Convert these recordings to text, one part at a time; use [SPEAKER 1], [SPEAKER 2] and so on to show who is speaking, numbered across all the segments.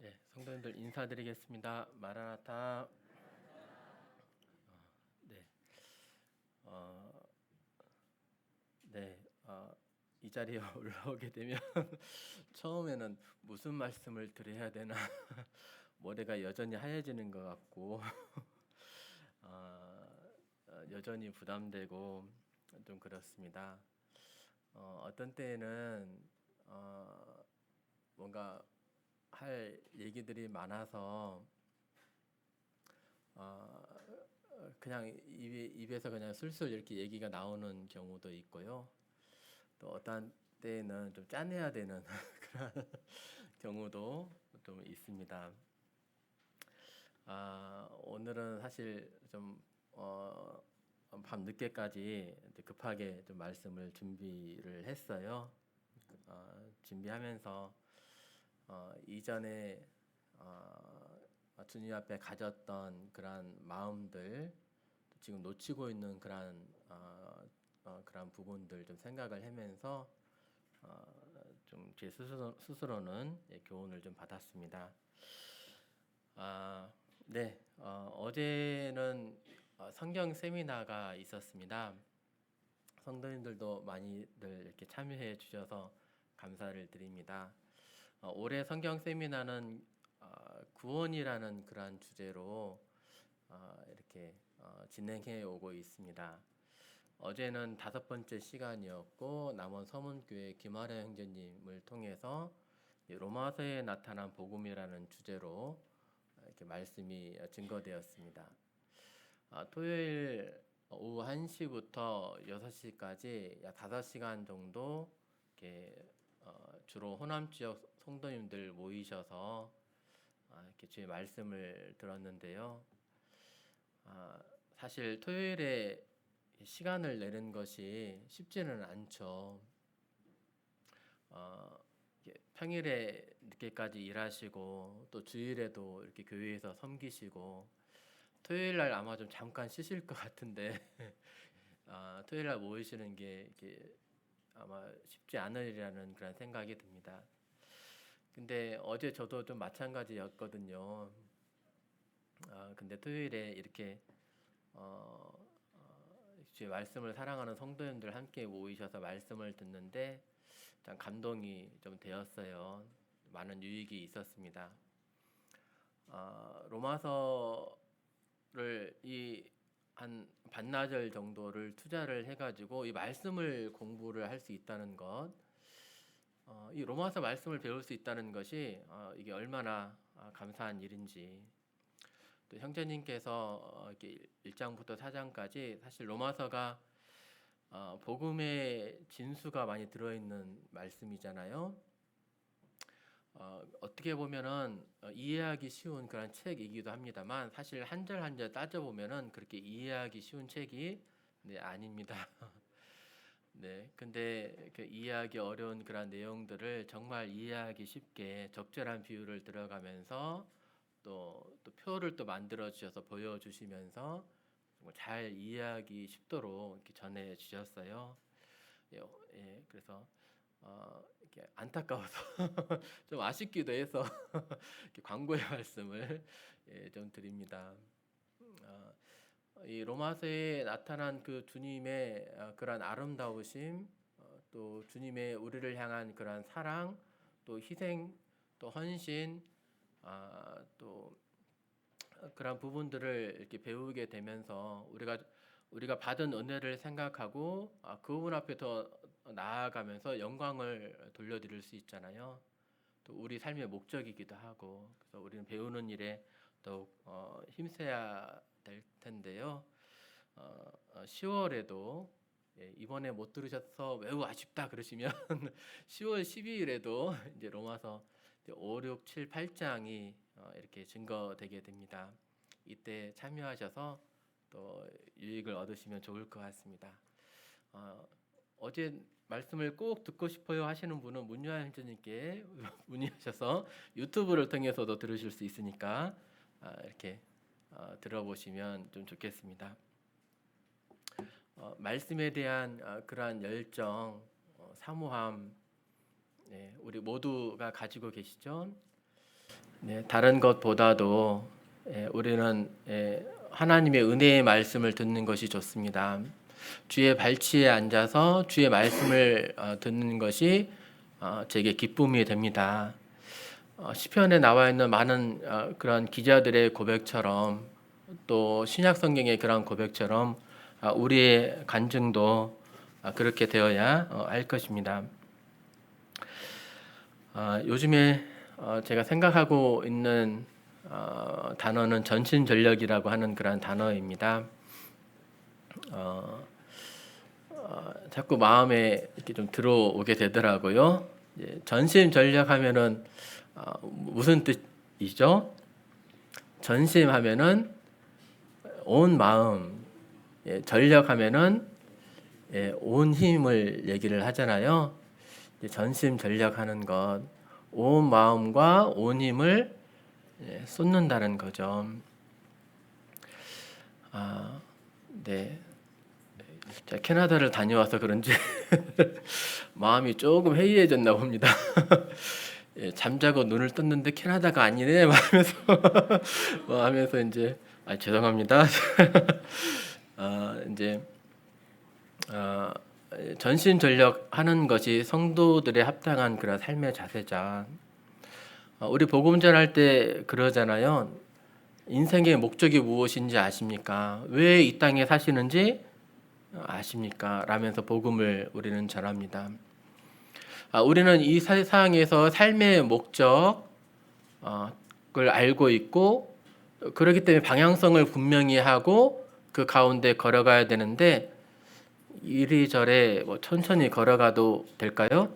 [SPEAKER 1] 네, 성도님들 인사드리겠습니다. 마라나타. 네, 어, 네, 이 자리에 올라오게 되면 처음에는 무슨 말씀을 드려야 되나 머리가 여전히 하얘지는 것 같고 여전히 부담되고 좀 그렇습니다. 어떤 때에는 뭔가 할 얘기들이 많아서 어, 그냥 입에서 그냥 술술 이렇게 얘기가 나오는 경우도 있고요. 또 어떤 때에는 좀 짜내야 되는 그런 경우도 좀 있습니다. 오늘은 사실 좀 밤 늦게까지 급하게 좀 말씀을 준비를 했어요. 준비하면서 이전에 주님 앞에 가졌던 그런 마음들, 지금 놓치고 있는 그런 부분들 좀 생각을 하면서 좀 제 스스로는 교훈을 좀 받았습니다. 네, 어제는 성경 세미나가 있었습니다. 성도님들도 많이들 이렇게 참여해 주셔서 감사를 드립니다. 올해 성경 세미나는 구원이라는 그러한 주제로 이렇게 진행해 오고 있습니다. 어제는 5번째 시간이었고 남원 서문교회 김아래 형제님을 통해서 로마서에 나타난 복음이라는 주제로 이렇게 말씀이 증거되었습니다. 토요일 오후 1시부터 6시까지 약 5시간 정도 이렇게 주로 호남 지역 성도님들 모이셔서 이렇게 주의 말씀을 들었는데요. 사실 토요일에 시간을 내는 것이 쉽지는 않죠. 평일에 늦게까지 일하시고 또 주일에도 이렇게 교회에서 섬기시고 토요일 날 아마 좀 잠깐 쉬실 것 같은데 토요일 날 모이시는 게 이렇게 아마 쉽지 않으리라는 그런 생각이 듭니다. 근데 어제 저도 좀 마찬가지였거든요. 근데 토요일에 이렇게 주의 말씀을 사랑하는 성도님들 함께 모이셔서 말씀을 듣는데 참 감동이 좀 되었어요. 많은 유익이 있었습니다. 로마서를 한 반나절 정도를 투자를 해가지고 이 말씀을 공부를 할 수 있다는 것, 이 로마서 말씀을 배울 수 있다는 것이 이게 얼마나 감사한 일인지. 또 형제님께서 이렇게 1장부터 4장까지 사실 로마서가 복음의 진수가 많이 들어있는 말씀이잖아요. 어떻게 보면은 이해하기 쉬운 그런 책이기도 합니다만 사실 한 절 한 절 따져보면은 그렇게 이해하기 쉬운 책이 아닙니다. 네, 근데 그 이해하기 어려운 그런 내용들을 정말 이해하기 쉽게 적절한 비유를 들어가면서 또 표를 또 만들어 주셔서 보여주시면서 정말 잘 이해하기 쉽도록 이렇게 전해 주셨어요. 그래서 이렇게 안타까워서 좀 아쉽기도 해서 이렇게 광고의 말씀을 좀 드립니다. 어, 이 로마서에 나타난 그 주님의 그러한 아름다우심, 또 주님의 우리를 향한 그러한 사랑, 또 희생, 또 헌신, 또 그런 부분들을 이렇게 배우게 되면서 우리가 받은 은혜를 생각하고 그분 앞에 더 나아가면서 영광을 돌려드릴 수 있잖아요. 또 우리 삶의 목적이기도 하고 그래서 우리는 배우는 일에 더욱 힘써야 될 텐데요. 10월에도 이번에 못 들으셔서 매우 아쉽다 그러시면 10월 12일에도 이제 로마서 5, 6, 7, 8장이 이렇게 증거되게 됩니다. 이때 참여하셔서 또 유익을 얻으시면 좋을 것 같습니다. 어제 말씀을 꼭 듣고 싶어요 하시는 분은 문유아 형제님께 문의하셔서 유튜브를 통해서도 들으실 수 있으니까 이렇게 들어보시면 좀 좋겠습니다. 말씀에 대한 그러한 열정, 사모함, 우리 모두가 가지고 계시죠. 네, 다른 것보다도 우리는 하나님의 은혜의 말씀을 듣는 것이 좋습니다. 주의 발치에 앉아서 주의 말씀을 듣는 것이 제게 기쁨이 됩니다. 시편에 나와 있는 많은 그런 기자들의 고백처럼 또 신약 성경의 그런 고백처럼 우리의 간증도 그렇게 되어야 할 것입니다. 요즘에 제가 생각하고 있는 단어는 전신전력이라고 하는 그런 단어입니다. 자꾸 마음에 이렇게 좀 들어오게 되더라고요. 전심전력하면은 무슨 뜻이죠? 전심하면은 온 마음, 전력하면은 온 힘을 얘기를 하잖아요. 전심전력하는 것, 온 마음과 온 힘을 쏟는다는 거죠. 네. 제가 캐나다를 다녀와서 그런지 마음이 조금 해이해졌나 봅니다. 잠자고 눈을 떴는데 캐나다가 아니네 하면서 이제 죄송합니다. 이제 전심전력 하는 것이 성도들의 합당한 그런 삶의 자세자. 우리 복음 전할 때 그러잖아요. 인생의 목적이 무엇인지 아십니까? 왜 이 땅에 사시는지 아십니까? 라면서 복음을 우리는 전합니다. 우리는 이 세상에서 삶의 목적을 알고 있고 그렇기 때문에 방향성을 분명히 하고 그 가운데 걸어가야 되는데 이리저리 천천히 걸어가도 될까요?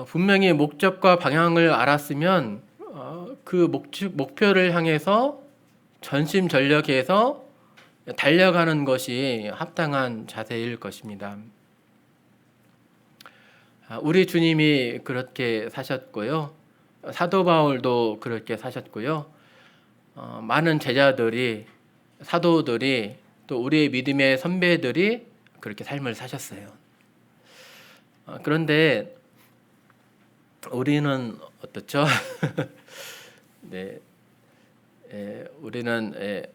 [SPEAKER 1] 분명히 목적과 방향을 알았으면 그 목표를 향해서 전심전력해서 달려가는 것이 합당한 자세일 것입니다. 우리 주님이 그렇게 사셨고요. 사도 바울도 그렇게 사셨고요. 많은 제자들이, 사도들이, 또 우리의 믿음의 선배들이 그렇게 삶을 사셨어요. 그런데 우리는 어떻죠? 네, 우리는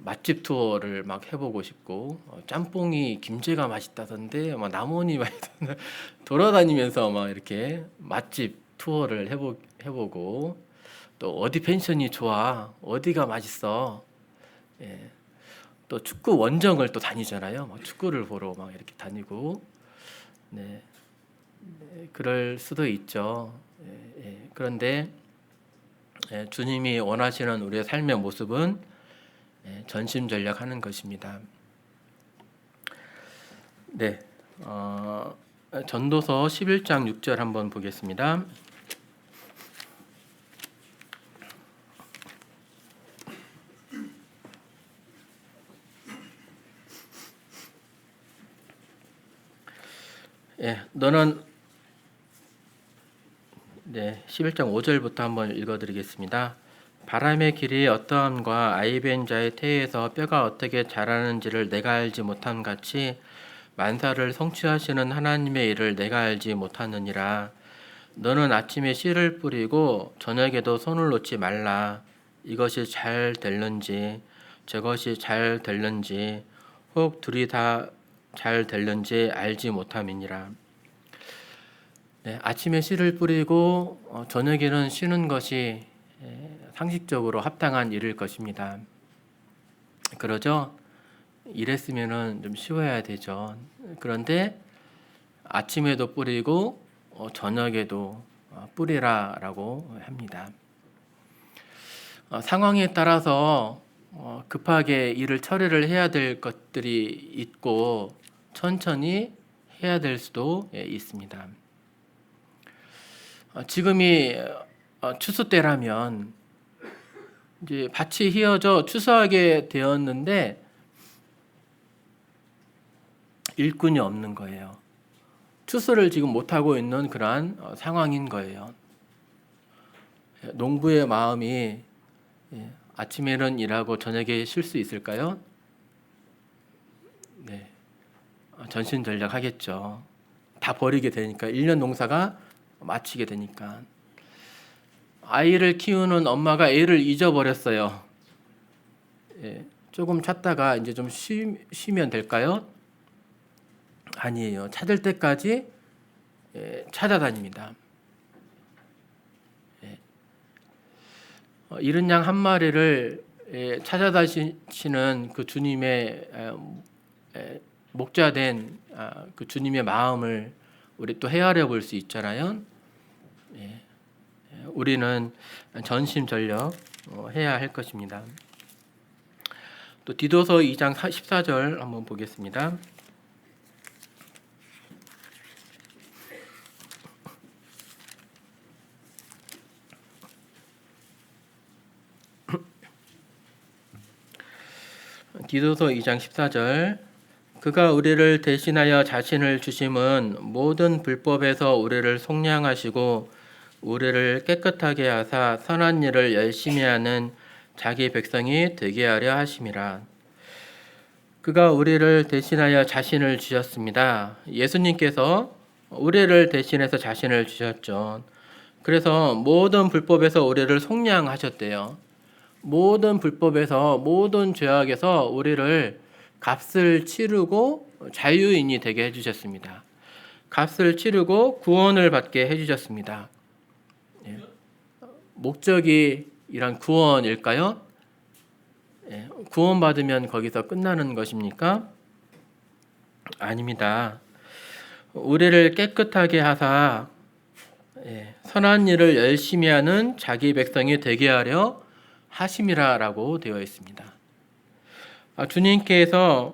[SPEAKER 1] 맛집 투어를 막 해보고 싶고 짬뽕이 김제가 맛있다던데 막 남원이 맛있다던데 돌아다니면서 막 이렇게 맛집 투어를 해보고 또 어디 펜션이 좋아 어디가 맛있어 또 축구 원정을 또 다니잖아요. 막 축구를 보러 막 이렇게 다니고 네, 그럴 수도 있죠. 그런데 주님이 원하시는 우리의 삶의 모습은 전심전력하는 것입니다. 네, 전도서 11장 6절 한번 보겠습니다. 너는 11장 5절부터 한번 읽어드리겠습니다. 바람의 길이 어떠함과 아이벤 자의 태에서 뼈가 어떻게 자라는지를 내가 알지 못함 같이 만사를 성취하시는 하나님의 일을 내가 알지 못하느니라. 너는 아침에 씨를 뿌리고 저녁에도 손을 놓지 말라. 이것이 잘 될는지 저것이 잘 될는지 혹 둘이 다 잘 될는지 알지 못함이니라. 아침에 씨를 뿌리고 저녁에는 쉬는 것이 상식적으로 합당한 일일 것입니다. 그러죠? 일했으면은 좀 쉬어야 되죠. 그런데 아침에도 뿌리고 저녁에도 뿌리라라고 합니다. 상황에 따라서 급하게 일을 처리를 해야 될 것들이 있고 천천히 해야 될 수도 있습니다. 지금이 추수 때라면 이제 밭이 휘어져 추수하게 되었는데 일꾼이 없는 거예요. 추수를 지금 못하고 있는 그러한 상황인 거예요. 농부의 마음이 아침에는 일하고 저녁에 쉴 수 있을까요? 네, 전신전력 하겠죠. 다 버리게 되니까 1년 농사가 마치게 되니까. 아이를 키우는 엄마가 애를 잊어버렸어요. 예, 조금 찾다가 이제 좀 쉬면 될까요? 아니에요. 찾을 때까지 찾아다닙니다. 잃은 양 한 마리를 찾아다니시는 그 주님의 목자된 그 주님의 마음을 우리 또 헤아려 볼 수 있잖아요. 우리는 전심전력 해야 할 것입니다. 또 디도서 2장 14절 한번 보겠습니다. 디도서 2장 14절 그가 우리를 대신하여 자신을 주심은 모든 불법에서 우리를 속량하시고 우리를 깨끗하게 하사 선한 일을 열심히 하는 자기 백성이 되게 하려 하심이라. 그가 우리를 대신하여 자신을 주셨습니다. 예수님께서 우리를 대신해서 자신을 주셨죠. 그래서 모든 불법에서 우리를 속량하셨대요. 모든 불법에서 모든 죄악에서 우리를 값을 치르고 자유인이 되게 해주셨습니다. 값을 치르고 구원을 받게 해주셨습니다. 목적이 이란 구원일까요? 구원받으면 거기서 끝나는 것입니까? 아닙니다. 우리를 깨끗하게 하사 선한 일을 열심히 하는 자기 백성이 되게 하려 하심이라라고 되어 있습니다. 주님께서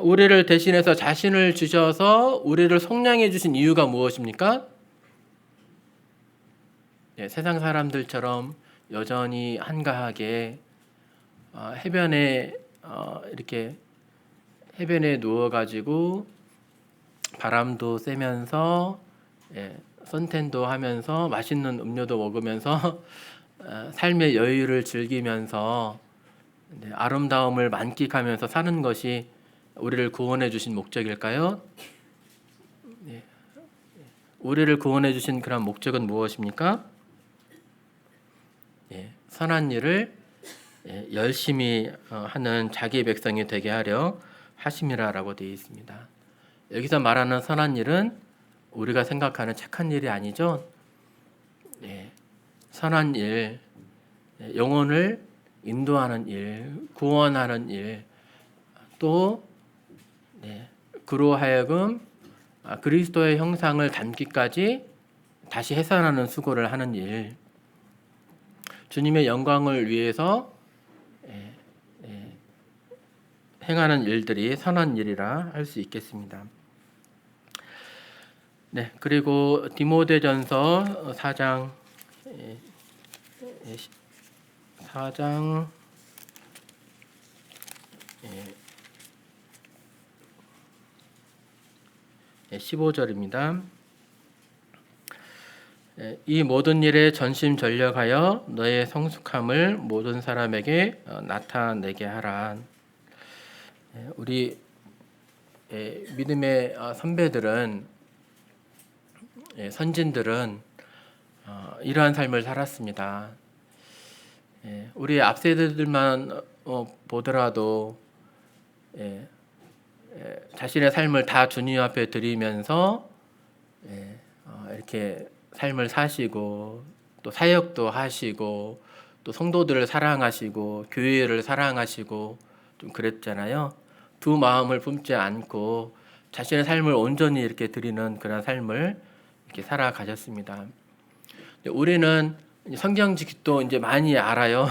[SPEAKER 1] 우리를 대신해서 자신을 주셔서 우리를 속량해 주신 이유가 무엇입니까? 세상 사람들처럼 여전히 한가하게 해변에 이렇게 해변에 누워가지고 바람도 쐬면서 선탠도 하면서 맛있는 음료도 먹으면서 삶의 여유를 즐기면서 아름다움을 만끽하면서 사는 것이 우리를 구원해 주신 목적일까요? 우리를 구원해 주신 그런 목적은 무엇입니까? 선한 일을 열심히 하는 자기 백성이 되게 하려 하심이라라고 되어 있습니다. 여기서 말하는 선한 일은 우리가 생각하는 착한 일이 아니죠. 선한 일, 영혼을 인도하는 일, 구원하는 일, 또 그로 하여금 그리스도의 형상을 닮기까지 다시 해산하는 수고를 하는 일, 주님의 영광을 위해서 행하는 일들이 선한 일이라 할 수 있겠습니다. 그리고 디모데전서 4장 15절입니다. 이 모든 일에 전심전력하여 너의 성숙함을 모든 사람에게 나타내게 하라. 우리 믿음의 선배들은 선진들은 이러한 삶을 살았습니다. 우리 앞세대들만 보더라도 자신의 삶을 다 주님 앞에 드리면서 이렇게 삶을 사시고 또 사역도 하시고 또 성도들을 사랑하시고 교회를 사랑하시고 좀 그랬잖아요. 두 마음을 품지 않고 자신의 삶을 온전히 이렇게 드리는 그런 삶을 이렇게 살아가셨습니다. 우리는 성경직도 이제 많이 알아요.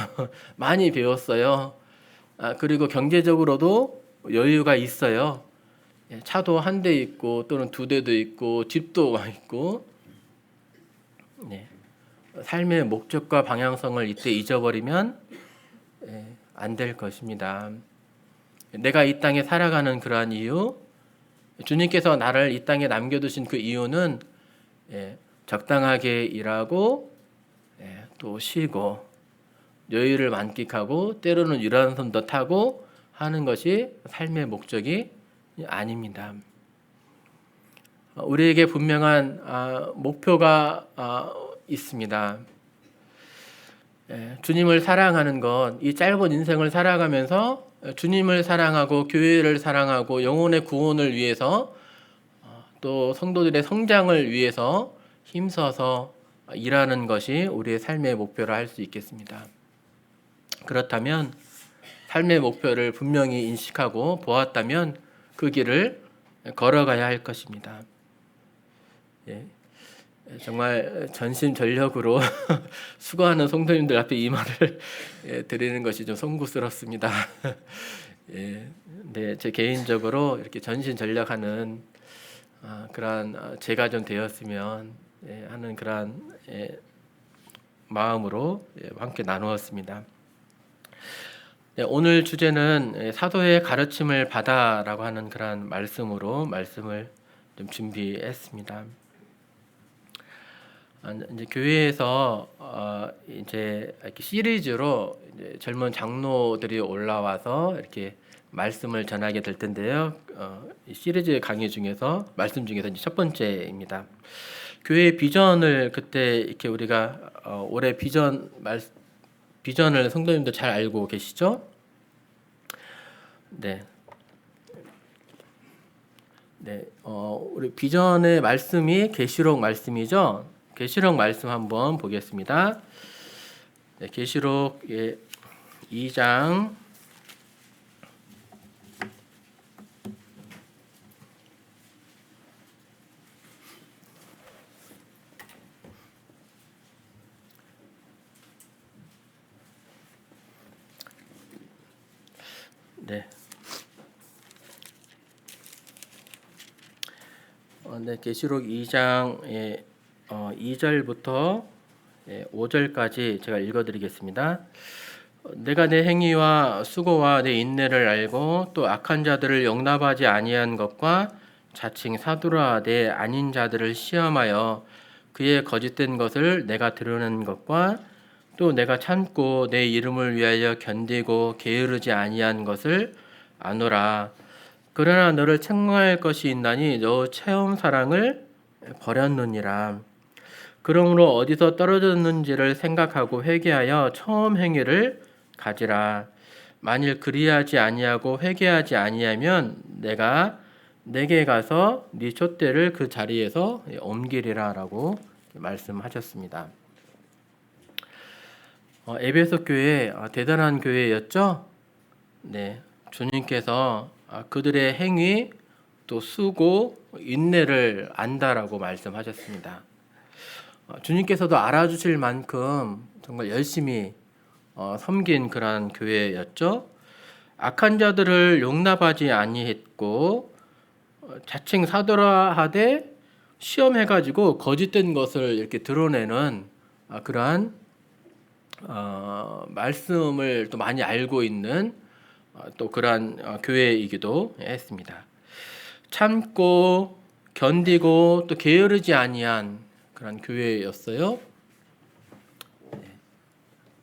[SPEAKER 1] 많이 배웠어요. 그리고 경제적으로도 여유가 있어요. 차도 한 대 있고 또는 두 대도 있고 집도 있고. 삶의 목적과 방향성을 이때 잊어버리면 안 될 것입니다. 내가 이 땅에 살아가는 그러한 이유, 주님께서 나를 이 땅에 남겨두신 그 이유는 적당하게 일하고 또 쉬고 여유를 만끽하고 때로는 유람선도 타고 하는 것이 삶의 목적이 아닙니다. 우리에게 분명한 목표가 있습니다. 주님을 사랑하는 것, 이 짧은 인생을 살아가면서 주님을 사랑하고 교회를 사랑하고 영혼의 구원을 위해서 또 성도들의 성장을 위해서 힘써서 일하는 것이 우리의 삶의 목표라 할 수 있겠습니다. 그렇다면 삶의 목표를 분명히 인식하고 보았다면 그 길을 걸어가야 할 것입니다. 정말 전심전력으로 수고하는 성도님들 앞에 이 말을 드리는 것이 좀 송구스럽습니다. 네, 제 개인적으로 이렇게 전심전력하는 그러한 제가 좀 되었으면 하는 그러한 마음으로 함께 나누었습니다. 네, 오늘 주제는 사도의 가르침을 받아라고 하는 그러한 말씀으로 말씀을 좀 준비했습니다. 이제 교회에서 이제 이렇게 시리즈로 이제 젊은 장로들이 올라와서 이렇게 말씀을 전하게 될 텐데요. 이 시리즈 강의 중에서 말씀 중에서 이제 첫 번째입니다. 교회의 비전을 그때 이렇게 우리가 올해 비전을 성도님들 잘 알고 계시죠? 네. 우리 비전의 말씀이 계시록 말씀이죠. 계시록 말씀 한번 보겠습니다. 네, 계시록 2장 '네, 계시록 2장의 2절부터 5절까지 제가 읽어드리겠습니다. 내가 내 행위와 수고와 내 인내를 알고 또 악한 자들을 용납하지 아니한 것과 자칭 사도라 내 아닌 자들을 시험하여 그의 거짓된 것을 내가 드러낸 것과 또 내가 참고 내 이름을 위하여 견디고 게으르지 아니한 것을 아노라. 그러나 너를 책망할 것이 있나니 너 처음 사랑을 버렸느니라. 그러므로 어디서 떨어졌는지를 생각하고 회개하여 처음 행위를 가지라. 만일 그리하지 아니하고 회개하지 아니하면 내가 내게 가서 네 촛대를 그 자리에서 옮기리라라고 말씀하셨습니다. 에베소 교회 대단한 교회였죠. 네, 주님께서 그들의 행위 또 수고 인내를 안다라고 말씀하셨습니다. 주님께서도 알아주실 만큼 정말 열심히 섬긴 그러한 교회였죠. 악한 자들을 용납하지 아니했고 자칭 사도라 하되 시험해가지고 거짓된 것을 이렇게 드러내는 그러한 말씀을 또 많이 알고 있는 또 그러한 교회이기도 했습니다. 참고 견디고 또 게으르지 아니한 그런 교회였어요.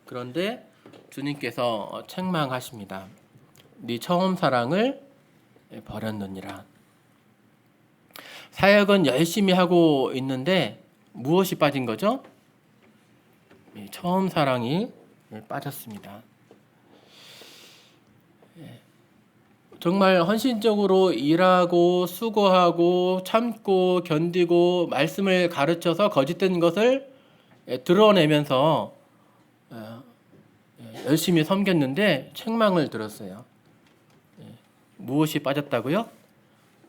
[SPEAKER 1] 그런데 주님께서 책망하십니다. 네 처음 사랑을 버렸느니라. 사역은 열심히 하고 있는데 무엇이 빠진 거죠? 처음 사랑이 빠졌습니다. 정말 헌신적으로 일하고 수고하고 참고 견디고 말씀을 가르쳐서 거짓된 것을 드러내면서 열심히 섬겼는데 책망을 들었어요. 무엇이 빠졌다고요?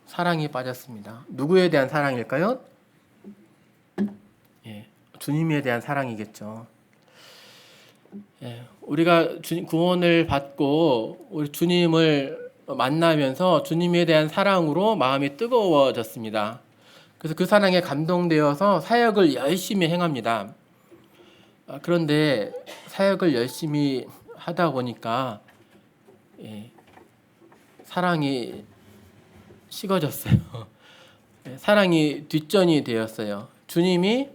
[SPEAKER 1] 사랑이 빠졌습니다. 누구에 대한 사랑일까요? 주님에 대한 사랑이겠죠. 우리가 구원을 받고 우리 주님을 만나면서 주님에 대한 사랑으로 마음이 뜨거워졌습니다. 그래서 그 사랑에 감동되어서 사역을 열심히 행합니다. 그런데 사역을 열심히 하다 보니까 사랑이 식어졌어요. 사랑이 뒷전이 되었어요. 주님이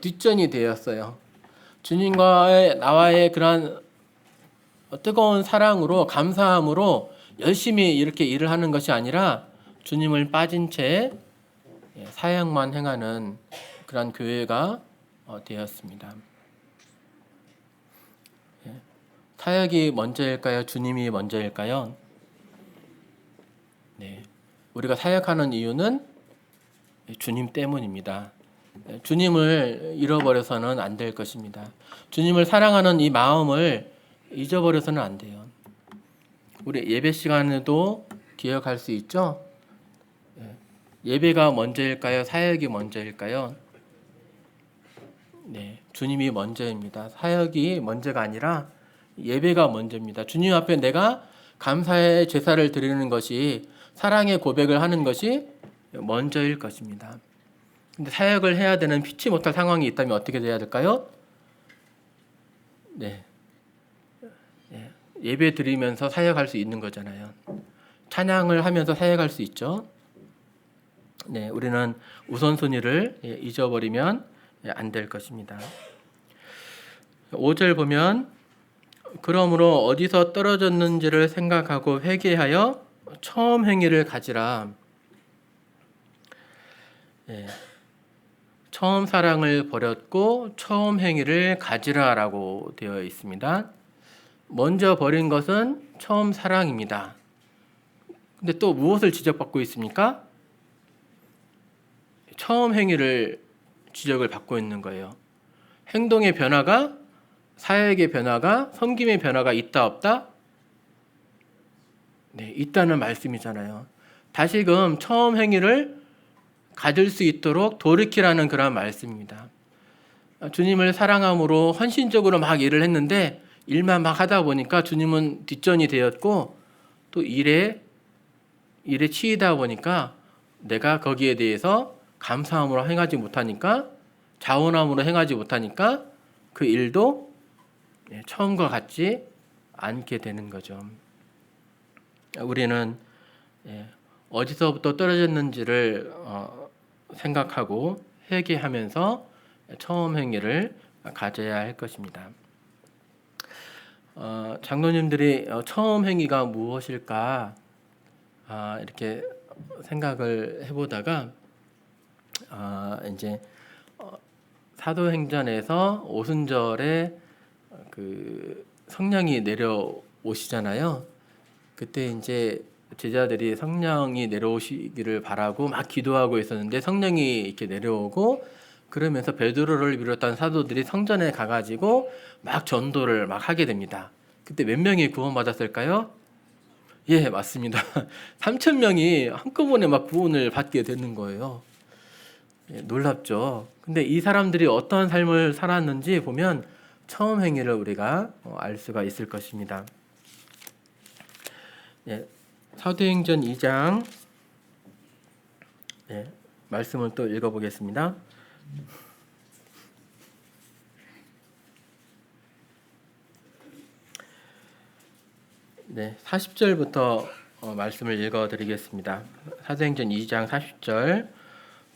[SPEAKER 1] 뒷전이 되었어요. 주님과의 나와의 그러한 뜨거운 사랑으로 감사함으로 열심히 이렇게 일을 하는 것이 아니라 주님을 빠진 채 사역만 행하는 그런 교회가 되었습니다. 사역이 먼저일까요? 주님이 먼저일까요? 네, 우리가 사역하는 이유는 주님 때문입니다. 주님을 잃어버려서는 안 될 것입니다. 주님을 사랑하는 이 마음을 잊어버려서는 안 돼요. 우리 예배 시간에도 기억할 수 있죠? 예배가 먼저일까요? 사역이 먼저일까요? 네, 주님이 먼저입니다. 사역이 먼저가 아니라 예배가 먼저입니다. 주님 앞에 내가 감사의 제사를 드리는 것이, 사랑의 고백을 하는 것이 먼저일 것입니다. 근데 사역을 해야 되는 피치 못할 상황이 있다면 어떻게 돼야 될까요? 네, 예배 드리면서 사역할 수 있는 거잖아요. 찬양을 하면서 사역할 수 있죠. 네, 우리는 우선순위를 잊어버리면 안 될 것입니다. 5절 보면, 그러므로 어디서 떨어졌는지를 생각하고 회개하여 처음 행위를 가지라. 처음 사랑을 버렸고 처음 행위를 가지라라고 되어 있습니다. 먼저 버린 것은 처음 사랑입니다. 근데 또 무엇을 지적받고 있습니까? 처음 행위를 지적을 받고 있는 거예요. 행동의 변화가, 사역의 변화가, 섬김의 변화가 있다 없다? 네, 있다는 말씀이잖아요. 다시금 처음 행위를 가질 수 있도록 돌이키라는 그런 말씀입니다. 주님을 사랑함으로 헌신적으로 막 일을 했는데 일만 막 하다 보니까 주님은 뒷전이 되었고 또 일에 치이다 보니까 내가 거기에 대해서 감사함으로 행하지 못하니까, 자원함으로 행하지 못하니까 그 일도 처음과 같지 않게 되는 거죠. 우리는 어디서부터 떨어졌는지를 생각하고 회개하면서 처음 행위를 가져야 할 것입니다. 장로님들이 처음 행위가 무엇일까 이렇게 생각을 해보다가 이제 사도행전에서 오순절에 그 성령이 내려오시잖아요. 그때 이제 제자들이 성령이 내려오시기를 바라고 막 기도하고 있었는데 성령이 이렇게 내려오고, 그러면서 베드로를 비롯한 사도들이 성전에 가가지고 막 전도를 막 하게 됩니다. 그때 몇 명이 구원받았을까요? 예, 맞습니다. 3,000명이 한꺼번에 막 구원을 받게 되는 거예요. 놀랍죠. 근데 이 사람들이 어떠한 삶을 살았는지 보면 처음 행위를 우리가 알 수가 있을 것입니다. 사도행전 2장 말씀을 또 읽어보겠습니다. 40절부터 말씀을 읽어드리겠습니다. 사도행전 2장 40절.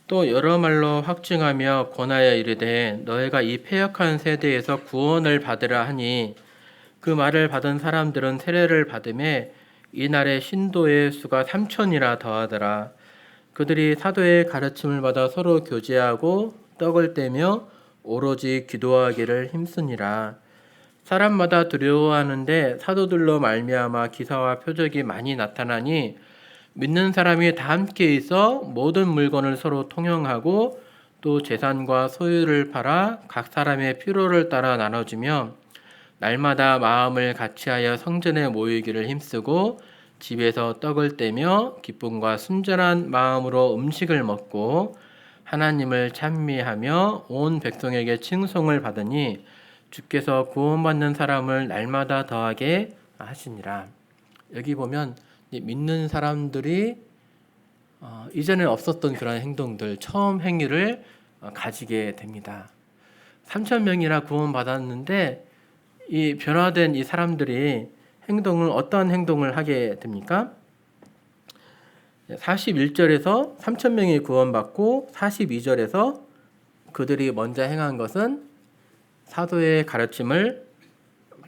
[SPEAKER 1] 또 여러 말로 확증하며 권하여 이르되 너희가 이 패역한 세대에서 구원을 받으라 하니, 그 말을 받은 사람들은 세례를 받음에 이날의 신도의 수가 3,000이라 더하더라. 그들이 사도의 가르침을 받아 서로 교제하고 떡을 떼며 오로지 기도하기를 힘쓰니라. 사람마다 두려워하는데 사도들로 말미암아 기사와 표적이 많이 나타나니, 믿는 사람이 다 함께 있어 모든 물건을 서로 통용하고 또 재산과 소유를 팔아 각 사람의 필요를 따라 나눠주며 날마다 마음을 같이하여 성전에 모이기를 힘쓰고 집에서 떡을 떼며 기쁨과 순전한 마음으로 음식을 먹고 하나님을 찬미하며 온 백성에게 칭송을 받으니 주께서 구원받는 사람을 날마다 더하게 하시니라. 여기 보면 믿는 사람들이 이전에 없었던 그런 행동들, 처음 행위를 가지게 됩니다. 3,000명이나 구원받았는데 이 변화된 이 사람들이 어떠한 행동을 하게 됩니까? 41절에서 3,000명이 구원받고 42절에서 그들이 먼저 행한 것은 사도의 가르침을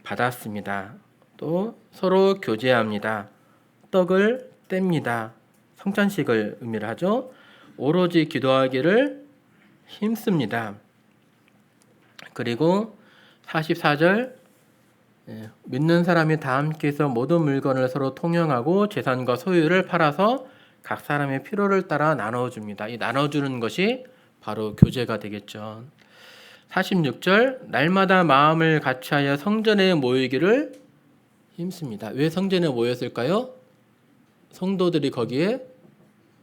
[SPEAKER 1] 받았습니다. 또 서로 교제합니다. 떡을 뗍니다. 성찬식을 의미를 하죠. 오로지 기도하기를 힘씁니다. 그리고 44절 믿는 사람이 다 함께해서 모든 물건을 서로 통용하고 재산과 소유를 팔아서 각 사람의 필요를 따라 나눠줍니다. 이 나눠주는 것이 바로 교제가 되겠죠. 46절 날마다 마음을 같이하여 성전에 모이기를 힘씁니다. 왜 성전에 모였을까요? 성도들이 거기에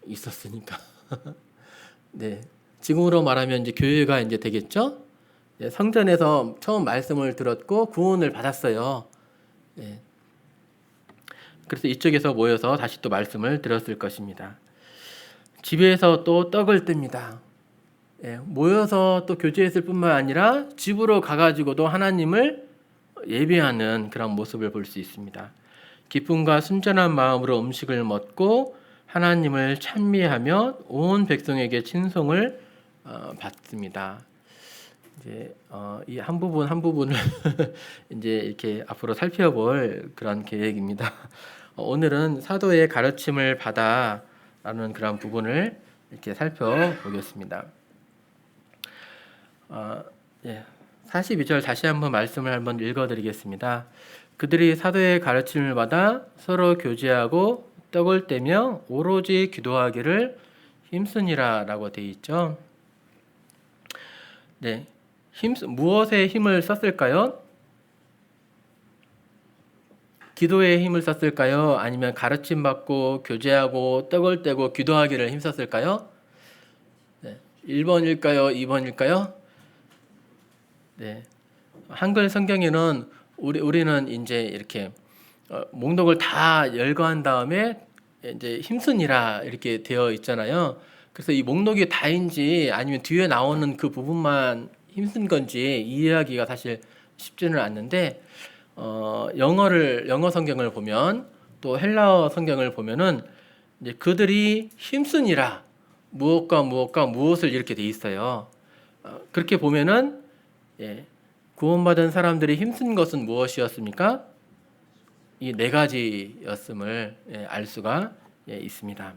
[SPEAKER 1] 있었으니까. 네, 지금으로 말하면 이제 교회가 이제 되겠죠. 네, 성전에서 처음 말씀을 들었고 구원을 받았어요. 네. 그래서 이쪽에서 모여서 다시 또 말씀을 들었을 것입니다. 집에서 또 떡을 뜹니다. 모여서 또 교제했을 뿐만 아니라 집으로 가가지고도 하나님을 예배하는 그런 모습을 볼 수 있습니다. 기쁨과 순전한 마음으로 음식을 먹고 하나님을 찬미하며 온 백성에게 친송을 받습니다. 이제 이 한 부분 한 부분을 이제 이렇게 앞으로 살펴볼 그런 계획입니다. 오늘은 사도의 가르침을 받아라는 그런 부분을 이렇게 살펴보겠습니다. 42절 다시 한번 말씀을 한번 읽어드리겠습니다. 그들이 사도의 가르침을 받아 서로 교제하고 떡을 떼며 오로지 기도하기를 힘쓰니라라고 되어 있죠. 네, 무엇에 힘을 썼을까요? 기도에 힘을 썼을까요? 아니면 가르침 받고 교제하고 떡을 떼고 기도하기를 힘썼을까요? 네, 1번일까요? 2번일까요? 네, 한글 성경에는 우리는 이제 이렇게 목록을 다 열거한 다음에 이제 힘쓰니라 이렇게 되어 있잖아요. 그래서 이 목록이 다인지 아니면 뒤에 나오는 그 부분만 힘쓴 건지 이해하기가 사실 쉽지는 않는데 영어 성경을 보면 또 헬라어 성경을 보면은 이제 그들이 힘쓰니라 무엇과 무엇을 이렇게 돼 있어요. 그렇게 보면은 구원받은 사람들이 힘쓴 것은 무엇이었습니까? 이 네 가지였음을 알 수가 있습니다.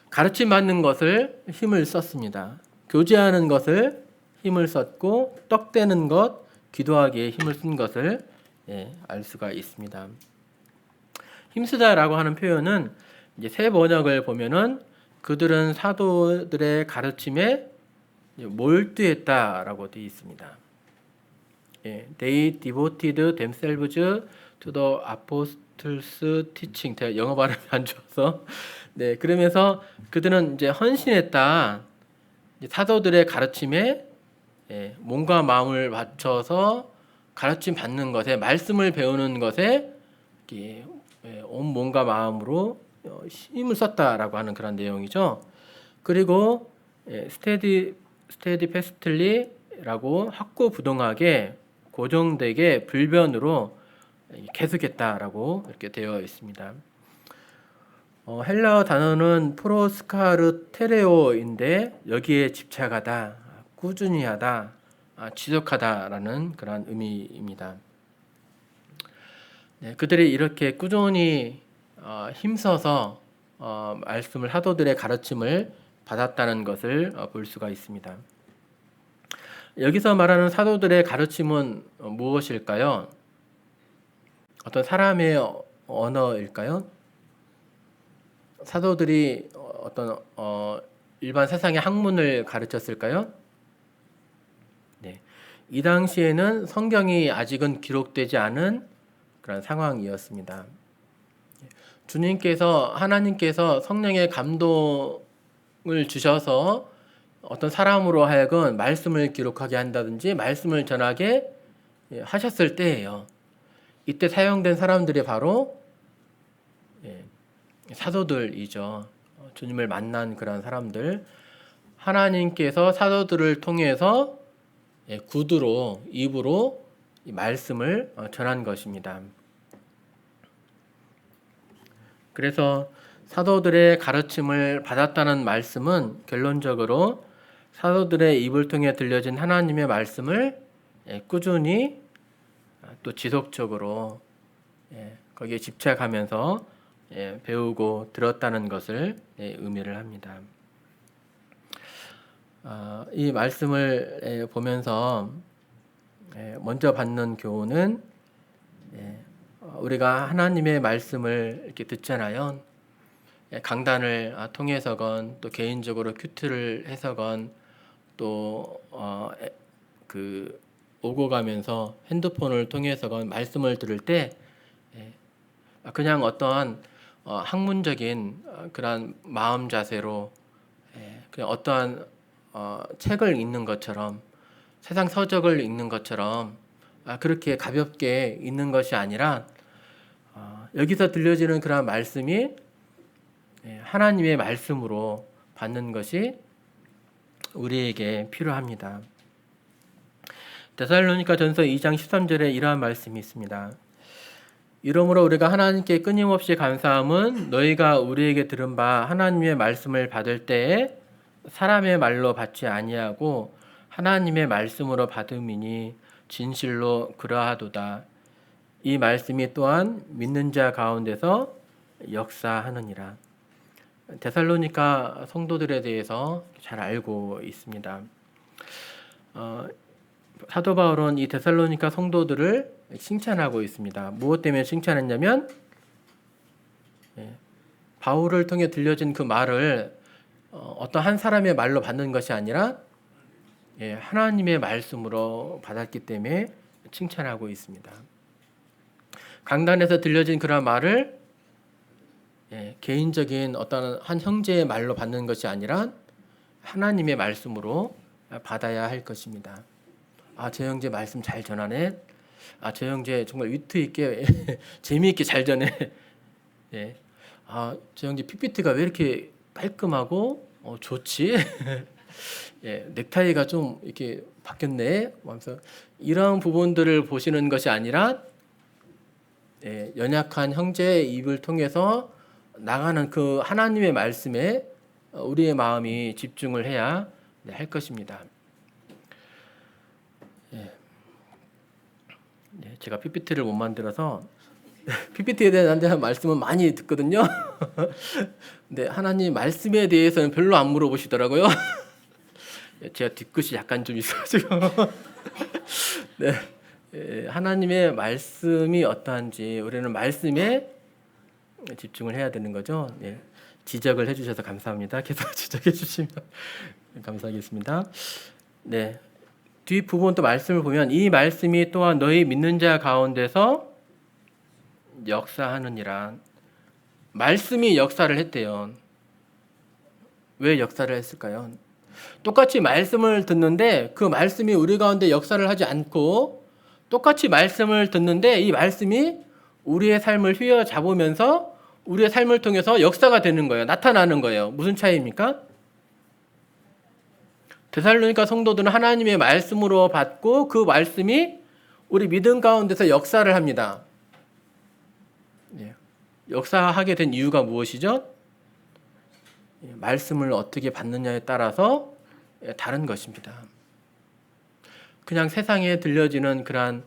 [SPEAKER 1] 가르침 받는 것을 힘을 썼습니다. 교제하는 것을 힘을 썼고 떡 떼는 것, 기도하기에 힘을 쓴 것을 알 수가 있습니다. 힘쓰다라고 하는 표현은 이제 새 번역을 보면은 그들은 사도들의 가르침에 몰두했다라고 되어 있습니다. They devoted themselves to the apostles' teaching. 제가 영어 발음이 안 좋아서. 네, 그러면서 그들은 이제 헌신했다. 사도들의 가르침에 몸과 마음을 바쳐서 가르침 받는 것에 말씀을 배우는 것에 온 몸과 마음으로 힘을 썼다라고 하는 그런 내용이죠. 그리고 steadfastly라고 확고부동하게 고정되게 불변으로 계속했다라고 이렇게 되어 있습니다. 헬라어 단어는 프로스카르테레오인데 여기에 집착하다, 꾸준히 하다, 지속하다라는 그런 의미입니다. 네, 그들이 이렇게 꾸준히 힘써서 말씀을 사도들의 가르침을 받았다는 것을 볼 수가 있습니다. 여기서 말하는 사도들의 가르침은 무엇일까요? 어떤 사람의 언어일까요? 사도들이 어떤 일반 세상의 학문을 가르쳤을까요? 네, 이 당시에는 성경이 아직은 기록되지 않은 그런 상황이었습니다. 하나님께서 성령의 감동을 주셔서 어떤 사람으로 하여금 말씀을 기록하게 한다든지 말씀을 전하게 하셨을 때예요. 이때 사용된 사람들이 바로 사도들이죠. 주님을 만난 그런 사람들. 하나님께서 사도들을 통해서 구두로 입으로 말씀을 전한 것입니다. 그래서 사도들의 가르침을 받았다는 말씀은 결론적으로 사도들의 입을 통해 들려진 하나님의 말씀을 꾸준히 또 지속적으로 거기에 집착하면서 배우고 들었다는 것을 의미를 합니다. 이 말씀을 보면서 먼저 받는 교훈은 우리가 하나님의 말씀을 이렇게 듣잖아요. 강단을 통해서건 또 개인적으로 큐트를 해서건 또 오고 가면서 핸드폰을 통해서건 말씀을 들을 때 그냥 어떠한 학문적인 그런 마음 자세로 그냥 어떠한 책을 읽는 것처럼 세상 서적을 읽는 것처럼 그렇게 가볍게 읽는 것이 아니라 여기서 들려지는 그런 말씀이 하나님의 말씀으로 받는 것이 우리에게 필요합니다. 데살로니가전서 2장 13절에 이러한 말씀이 있습니다. 이러므로 우리가 하나님께 끊임없이 감사함은 너희가 우리에게 들은 바 하나님의 말씀을 받을 때에 사람의 말로 받지 아니하고 하나님의 말씀으로 받음이니 진실로 그러하도다. 이 말씀이 또한 믿는 자 가운데서 역사하느니라. 데살로니가 성도들에 대해서 잘 알고 있습니다. 사도 바울은 이 데살로니가 성도들을 칭찬하고 있습니다. 무엇 때문에 칭찬했냐면 바울을 통해 들려진 그 말을 어떤 한 사람의 말로 받는 것이 아니라 하나님의 말씀으로 받았기 때문에 칭찬하고 있습니다. 강단에서 들려진 그런 말을 개인적인 어떤 한 형제의 말로 받는 것이 아니라 하나님의 말씀으로 받아야 할 것입니다. 저 형제 말씀 잘 전하네. 저 형제 정말 위트 있게 재미있게 잘 전해. 저 형제 PPT가 왜 이렇게 깔끔하고 좋지? 넥타이가 좀 이렇게 바뀌었네. 하면서 이런 부분들을 보시는 것이 아니라 연약한 형제의 입을 통해서 나가는 그 하나님의 말씀에 우리의 마음이 집중을 해야 할 것입니다. 제가 PPT를 못 만들어서 PPT에 대한 말씀은 많이 듣거든요. 근데 하나님 말씀에 대해서는 별로 안 물어보시더라고요. 제가 뒤끝이 약간 좀 있어가지고 하나님의 말씀이 어떠한지 우리는 말씀에 집중을 해야 되는 거죠. 지적을 해주셔서 감사합니다. 계속 지적해 주시면 감사하겠습니다. 뒷 부분 또 말씀을 보면 이 말씀이 또한 너희 믿는 자 가운데서 역사하느니라. 말씀이 역사를 했대요. 왜 역사를 했을까요? 똑같이 말씀을 듣는데 그 말씀이 우리 가운데 역사를 하지 않고 똑같이 말씀을 듣는데 이 말씀이 우리의 삶을 휘어잡으면서 우리의 삶을 통해서 역사가 되는 거예요. 나타나는 거예요. 무슨 차이입니까? 데살로니가 성도들은 하나님의 말씀으로 받고 그 말씀이 우리 믿음 가운데서 역사를 합니다. 역사하게 된 이유가 무엇이죠? 말씀을 어떻게 받느냐에 따라서 다른 것입니다. 그냥 세상에 들려지는 그러한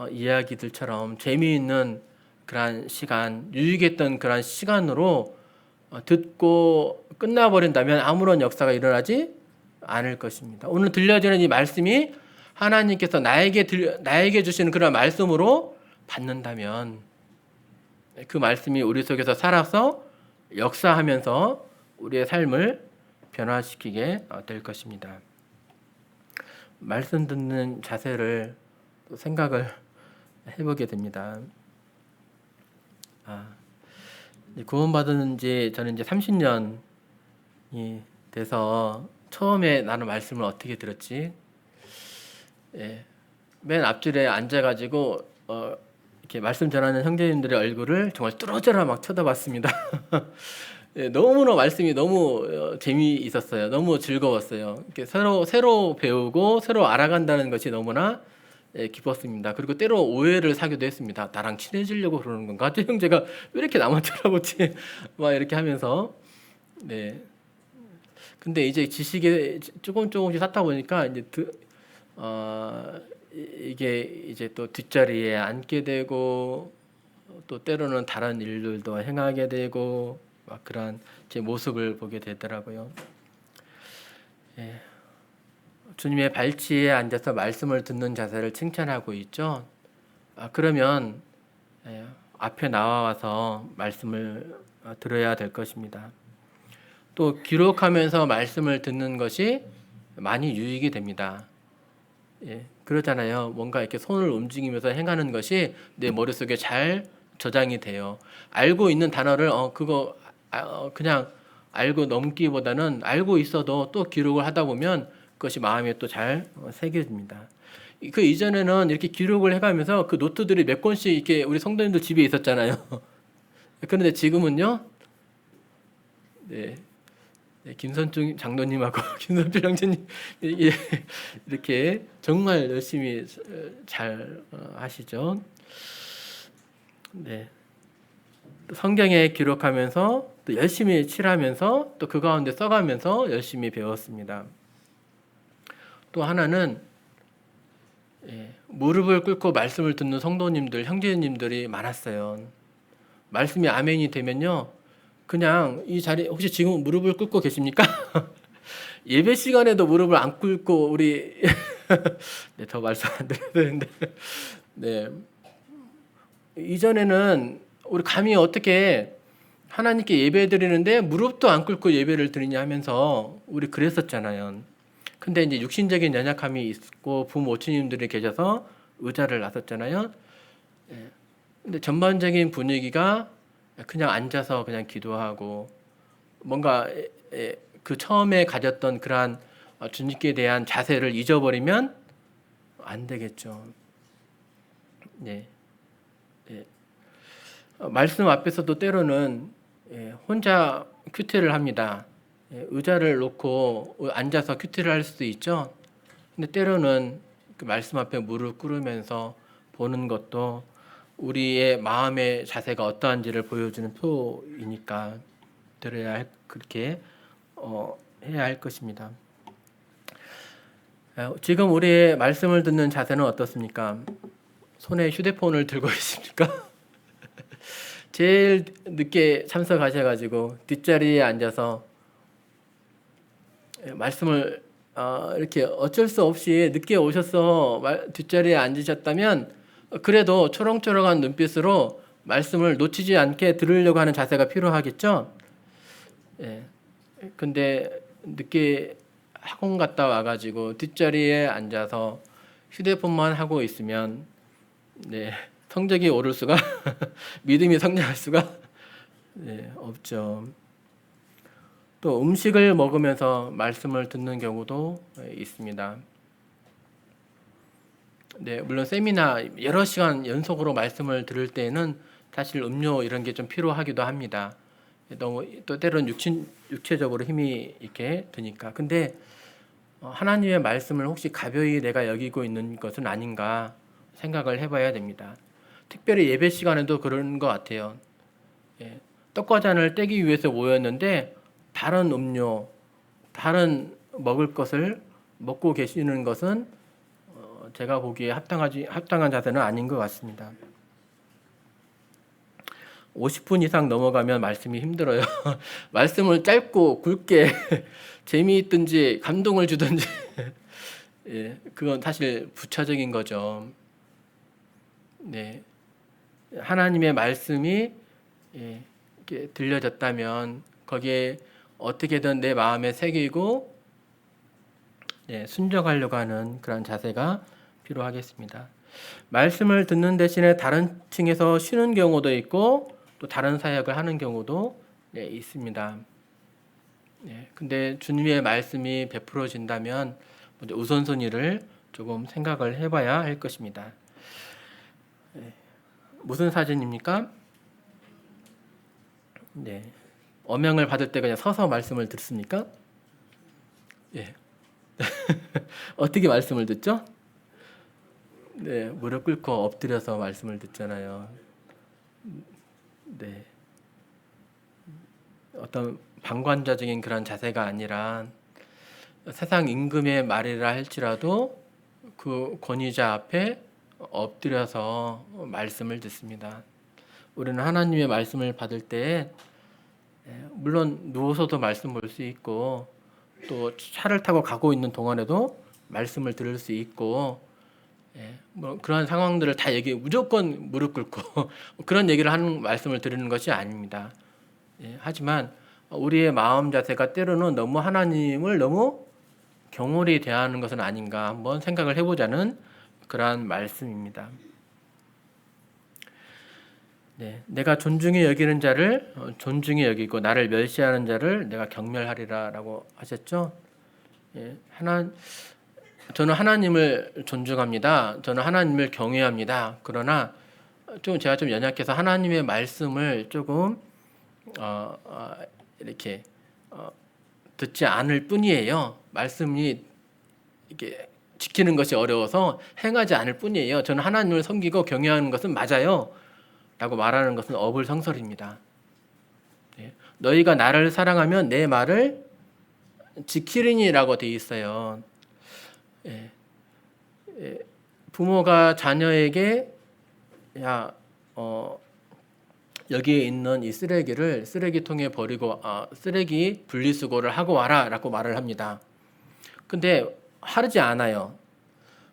[SPEAKER 1] 이야기들처럼 재미있는 그러한 시간, 유익했던 그러한 시간으로 듣고 끝나버린다면 아무런 역사가 일어나지 않을 것입니다. 오늘 들려지는 이 말씀이 하나님께서 나에게 주시는 그런 말씀으로 받는다면 그 말씀이 우리 속에서 살아서 역사하면서 우리의 삶을 변화시키게 될 것입니다. 말씀 듣는 자세를 생각을 해보게 됩니다. 구원받은 지 저는 이제 30년이 돼서 처음에 나는 말씀을 어떻게 들었지? 맨 앞줄에 앉아가지고 이렇게 말씀 전하는 형제님들의 얼굴을 정말 뚫어져라 막 쳐다봤습니다. 너무나 말씀이 너무 재미있었어요. 너무 즐거웠어요. 이렇게 새로 배우고 새로 알아간다는 것이 너무나 기뻤습니다. 그리고 때로 오해를 사기도 했습니다. 나랑 친해지려고 그러는 건가? 저 형제가 왜 이렇게 나만 쳐다보지? 막 이렇게 하면서 근데 이제 지식에 조금씩 쌓다 보니까 이제 이게 이제 또 뒷자리에 앉게 되고 또 때로는 다른 일들도 행하게 되고 막 그런 제 모습을 보게 되더라고요. 예. 주님의 발치에 앉아서 말씀을 듣는 자세를 칭찬하고 있죠. 그러면 앞에 나와서 말씀을 들어야 될 것입니다. 또 기록하면서 말씀을 듣는 것이 많이 유익이 됩니다. 예, 그러잖아요. 뭔가 이렇게 손을 움직이면서 행하는 것이 내 머릿속에 잘 저장이 돼요. 알고 있는 단어를 그냥 알고 넘기보다는 알고 있어도 또 기록을 하다 보면 그것이 마음에 또 잘 새겨집니다. 그 이전에는 이렇게 기록을 해가면서 그 노트들이 몇 권씩 이렇게 우리 성도님들 집에 있었잖아요. 그런데 지금은요, 네, 김선중 장로님하고 김선중 형제님 이렇게 정말 열심히 잘 하시죠. 네, 성경에 기록하면서 또 열심히 칠하면서 또 그 가운데 써가면서 열심히 배웠습니다. 또 하나는 무릎을 꿇고 말씀을 듣는 성도님들, 형제님들이 많았어요. 말씀이 아멘이 되면요, 그냥 이 자리 혹시 지금 무릎을 꿇고 계십니까? 예배 시간에도 무릎을 안 꿇고 우리 네, 더 말씀 안 드려야 되는데 네, 이전에는 우리 감히 어떻게 하나님께 예배 드리는데 무릎도 안 꿇고 예배를 드리냐 하면서 우리 그랬었잖아요. 근데 이제 육신적인 연약함이 있고 부모님들이 계셔서 의자를 놨었잖아요. 근데 전반적인 분위기가 그냥 앉아서 그냥 기도하고 뭔가 그 처음에 가졌던 그러한 주님께 대한 자세를 잊어버리면 안 되겠죠. 네. 네. 말씀 앞에서도 때로는 혼자 큐티를 합니다. 의자를 놓고 앉아서 큐티를 할 수도 있죠. 근데 때로는 그 말씀 앞에 무릎 꿇으면서 보는 것도 우리의 마음의 자세가 어떠한지를 보여주는 표이니까 그렇게 해야 할 것입니다. 지금 우리의 말씀을 듣는 자세는 어떻습니까? 손에 휴대폰을 들고 있습니까? 제일 늦게 참석하셔가지고 뒷자리에 앉아서 말씀을 이렇게 어쩔 수 없이 늦게 오셔서 뒷자리에 앉으셨다면 그래도 초롱초롱한 눈빛으로 말씀을 놓치지 않게 들으려고 하는 자세가 필요하겠죠. 예. 근데 늦게 학원 갔다 와가지고 뒷자리에 앉아서 휴대폰만 하고 있으면 네, 성적이 오를 수가 믿음이 성장할 수가 없죠. 또 음식을 먹으면서 말씀을 듣는 경우도 있습니다. 네, 물론 세미나 여러 시간 연속으로 말씀을 들을 때는 사실 음료 이런 게 좀 필요하기도 합니다. 너무 또 때로는 육체적으로 힘이 이렇게 드니까. 근데 하나님의 말씀을 혹시 가벼이 내가 여기고 있는 것은 아닌가 생각을 해봐야 됩니다. 특별히 예배 시간에도 그런 것 같아요. 떡과 잔을 떼기 위해서 모였는데 다른 음료, 다른 먹을 것을 먹고 계시는 것은 제가 보기에 합당한 자세는 아닌 것 같습니다. 50분 이상 넘어가면 말씀이 힘들어요. 말씀을 짧고 굵게 재미있든지 감동을 주든지 그건 사실 부차적인 거죠. 네, 하나님의 말씀이 이렇게 들려졌다면 거기에 어떻게든 내 마음에 새기고 순종하려고 하는 그런 자세가 필요하겠습니다. 말씀을 듣는 대신에 다른 층에서 쉬는 경우도 있고 또 다른 사역을 하는 경우도 있습니다. 근데 주님의 말씀이 베풀어진다면 우선순위를 조금 생각을 해봐야 할 것입니다. 무슨 사진입니까? 네. 어명을 받을 때 그냥 서서 말씀을 듣습니까? 예. 어떻게 말씀을 듣죠? 네, 무릎 꿇고 엎드려서 말씀을 듣잖아요. 네. 어떤 방관자적인 그런 자세가 아니라 세상 임금의 말이라 할지라도 그 권위자 앞에 엎드려서 말씀을 듣습니다. 우리는 하나님의 말씀을 받을 때 물론 누워서도 말씀 볼 수 있고 또 차를 타고 가고 있는 동안에도 말씀을 들을 수 있고 뭐 그런 상황들을 다 얘기 무조건 무릎 꿇고 그런 얘기를 하는 말씀을 드리는 것이 아닙니다. 하지만 우리의 마음 자세가 때로는 너무 하나님을 너무 경홀히 대하는 것은 아닌가 한번 생각을 해보자는 그러한 말씀입니다. 내가 존중히 여기는 자를 존중히 여기고 나를 멸시하는 자를 내가 경멸하리라라고 하셨죠. 저는 하나님을 존중합니다. 저는 하나님을 경외합니다. 그러나 제가 좀 연약해서 하나님의 말씀을 조금 이렇게 듣지 않을 뿐이에요. 말씀이 이게 지키는 것이 어려워서 행하지 않을 뿐이에요. 저는 하나님을 섬기고 경외하는 것은 맞아요. 라고 말하는 것은 어불성설입니다. 너희가 나를 사랑하면 내 말을 지키리니라고 되어 있어요. 부모가 자녀에게 여기에 있는 이 쓰레기를 쓰레기통에 버리고 쓰레기 분리수거를 하고 와라라고 말을 합니다. 근데 하지 않아요.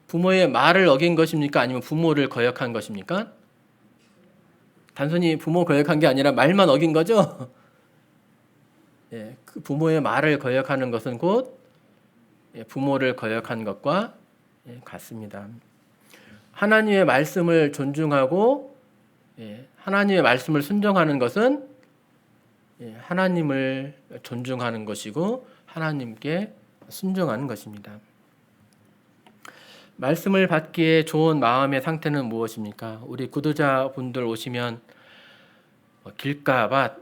[SPEAKER 1] 부모의 말을 어긴 것입니까? 아니면 부모를 거역한 것입니까? 단순히 부모 거역한 게 아니라 말만 어긴 거죠. 그 부모의 말을 거역하는 것은 곧 부모를 거역한 것과 같습니다. 하나님의 말씀을 존중하고 하나님의 말씀을 순종하는 것은 하나님을 존중하는 것이고 하나님께 순종하는 것입니다. 말씀을 받기에 좋은 마음의 상태는 무엇입니까? 우리 구도자분들 오시면 길가밭,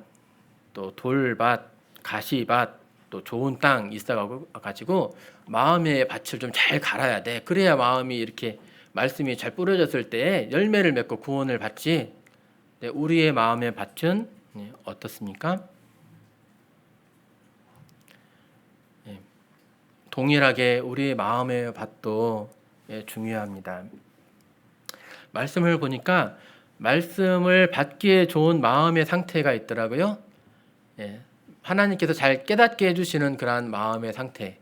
[SPEAKER 1] 또 돌밭, 가시밭, 또 좋은 땅 있어가지고 마음의 밭을 좀 잘 갈아야 돼. 그래야 마음이 이렇게 말씀이 잘 뿌려졌을 때 열매를 맺고 구원을 받지. 우리의 마음의 밭은 어떻습니까? 동일하게 우리의 마음의 밭도 중요합니다. 말씀을 보니까 말씀을 받기에 좋은 마음의 상태가 있더라고요. 하나님께서 잘 깨닫게 해주시는 그러한 마음의 상태.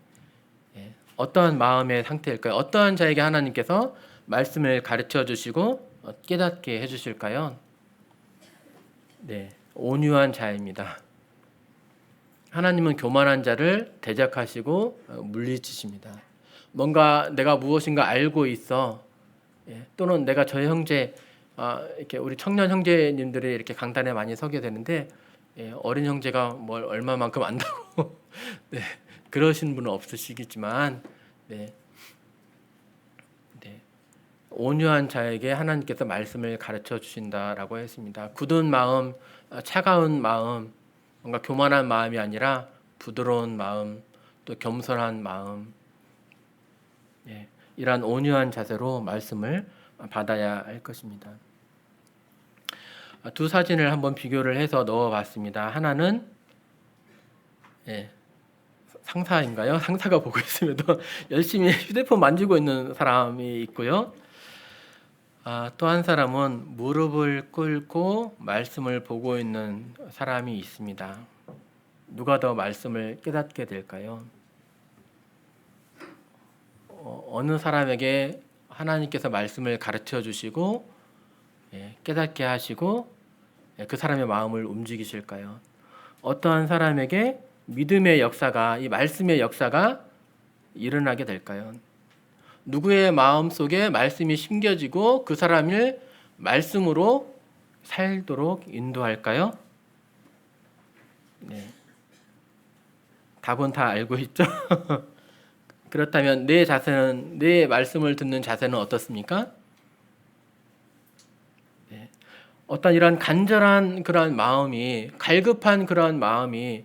[SPEAKER 1] 어떠한 마음의 상태일까요? 어떠한 자에게 하나님께서 말씀을 가르쳐 주시고 깨닫게 해주실까요? 온유한 자입니다. 하나님은 교만한 자를 대적하시고 물리치십니다. 뭔가 내가 무엇인가 알고 있어, 또는 내가 저 형제, 이렇게 우리 청년 형제님들이 이렇게 강단에 많이 서게 되는데 어린 형제가 뭘 얼마만큼 안다고 그러신 분은 없으시겠지만 온유한 자에게 하나님께서 말씀을 가르쳐 주신다라고 했습니다. 굳은 마음, 차가운 마음, 뭔가 교만한 마음이 아니라 부드러운 마음, 또 겸손한 마음, 이러한 온유한 자세로 말씀을 받아야 할 것입니다. 두 사진을 한번 비교를 해서 넣어봤습니다. 하나는 상사인가요? 상사가 보고 있음에도 열심히 휴대폰 만지고 있는 사람이 있고요. 또 한 사람은 무릎을 꿇고 말씀을 보고 있는 사람이 있습니다. 누가 더 말씀을 깨닫게 될까요? 어느 사람에게 하나님께서 말씀을 가르쳐 주시고 깨닫게 하시고 그 사람의 마음을 움직이실까요? 어떠한 사람에게 믿음의 역사가, 이 말씀의 역사가 일어나게 될까요? 누구의 마음 속에 말씀이 심겨지고 그 사람을 말씀으로 살도록 인도할까요? 답은 다 알고 있죠? 그렇다면 내 자세는, 내 말씀을 듣는 자세는 어떻습니까? 어떤 이런 간절한 그러한 마음이, 갈급한 그러한 마음이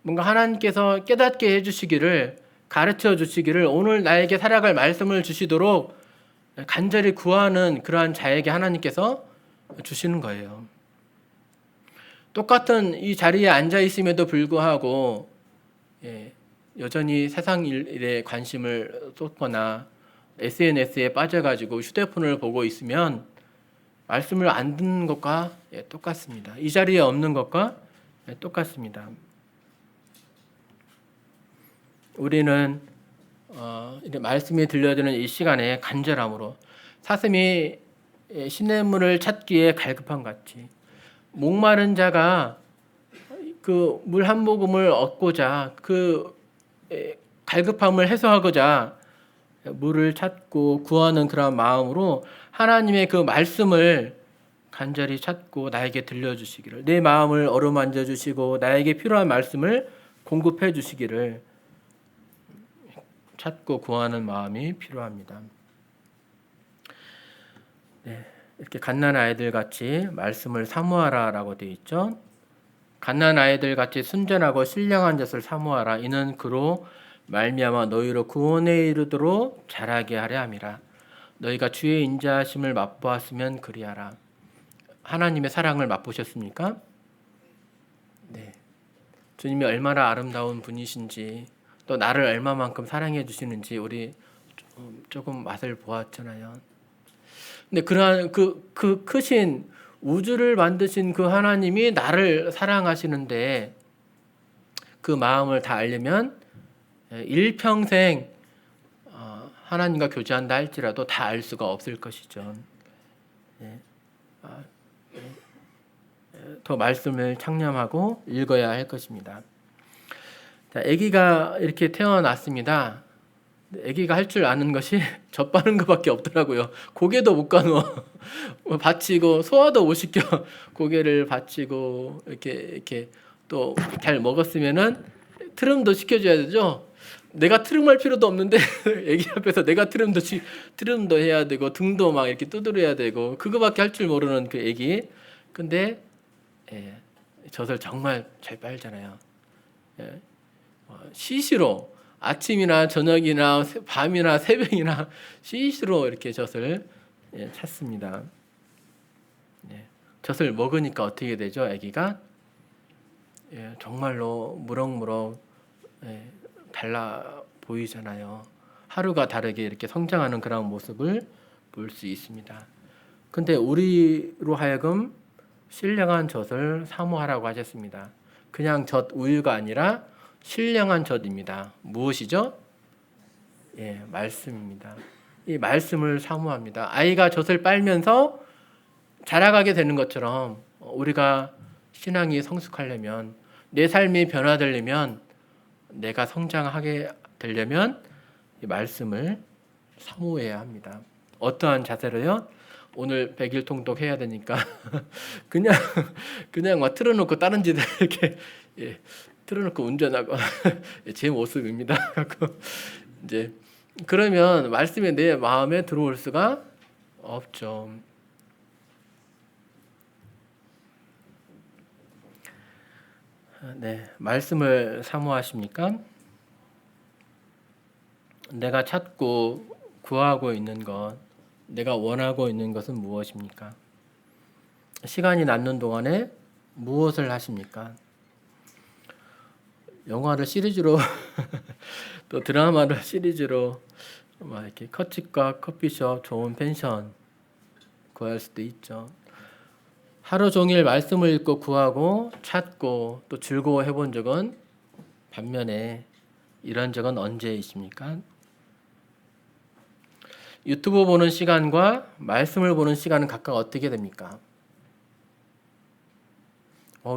[SPEAKER 1] 뭔가 하나님께서 깨닫게 해주시기를, 가르쳐 주시기를, 오늘 나에게 살아갈 말씀을 주시도록 간절히 구하는 그러한 자에게 하나님께서 주시는 거예요. 똑같은 이 자리에 앉아 있음에도 불구하고 여전히 세상 일에 관심을 쏟거나 SNS에 빠져가지고 휴대폰을 보고 있으면 말씀을 안 듣는 것과 똑같습니다. 이 자리에 없는 것과 똑같습니다. 우리는 이렇게 말씀이 들려드는 이 시간에 간절함으로 사슴이 시냇물을 찾기에 갈급한 같이 목마른 자가 그 물 한 모금을 얻고자 그 갈급함을 해소하고자 물을 찾고 구하는 그런 마음으로 하나님의 그 말씀을 간절히 찾고 나에게 들려주시기를, 내 마음을 어루만져 주시고 나에게 필요한 말씀을 공급해 주시기를 찾고 구하는 마음이 필요합니다. 네, 이렇게 갓난 아이들 같이 말씀을 사모하라라고 되어 있죠. 갓난 아이들 같이 순전하고 신령한 젖을 사모하라. 이는 그로 말미암아 너희로 구원에 이르도록 자라게 하려 함이라. 너희가 주의 인자하심을 맛보았으면 그리하라. 하나님의 사랑을 맛보셨습니까? 네. 주님이 얼마나 아름다운 분이신지 또 나를 얼마만큼 사랑해 주시는지 우리 조금 맛을 보았잖아요. 근데 그러한 그 크신 우주를 만드신 그 하나님이 나를 사랑하시는데 그 마음을 다 알려면 일평생 하나님과 교제한다 할지라도 다 알 수가 없을 것이죠. 더 말씀을 창념하고 읽어야 할 것입니다. 자, 아기가 이렇게 태어났습니다. 아기가 할 줄 아는 것이 젖 빠는 것밖에 없더라고요. 고개도 못 가누어 받치고 소화도 못 시켜 고개를 받치고 이렇게 또 잘 먹었으면은 트름도 시켜줘야 되죠. 내가 트름할 필요도 없는데 아기 앞에서 내가 트름도 해야 되고 등도 막 이렇게 두드려야 되고 그거밖에 할 줄 모르는 그 아기. 근데 젖을 정말 잘 빨잖아요. 시시로 아침이나 저녁이나 밤이나 새벽이나 시시로 이렇게 젖을 찾습니다. 젖을 먹으니까 어떻게 되죠? 아기가 정말로 무럭무럭 달라 보이잖아요. 하루가 다르게 이렇게 성장하는 그런 모습을 볼 수 있습니다. 근데 우리로 하여금 신령한 젖을 사모하라고 하셨습니다. 그냥 젖 우유가 아니라 신령한 젖입니다. 무엇이죠? 말씀입니다. 이 말씀을 사모합니다. 아이가 젖을 빨면서 자라가게 되는 것처럼 우리가 신앙이 성숙하려면, 내 삶이 변화되려면, 내가 성장하게 되려면 이 말씀을 사모해야 합니다. 어떠한 자세로요? 오늘 100일 통독 해야 되니까 그냥 막 틀어놓고 다른 짓을 이렇게 틀어놓고 운전하고 제 모습입니다. 이제 그러면 말씀이 내 마음에 들어올 수가 없죠. 네, 말씀을 사모하십니까? 내가 찾고 구하고 있는 것, 내가 원하고 있는 것은 무엇입니까? 시간이 남는 동안에 무엇을 하십니까? 영화를 시리즈로 또 드라마를 시리즈로 막 이렇게 컷집과 커피숍, 좋은 펜션 구할 수도 있죠. 하루 종일 말씀을 읽고 구하고 찾고 또 즐거워해 본 적은 반면에 이런 적은 언제이십니까? 유튜브 보는 시간과 말씀을 보는 시간은 각각 어떻게 됩니까?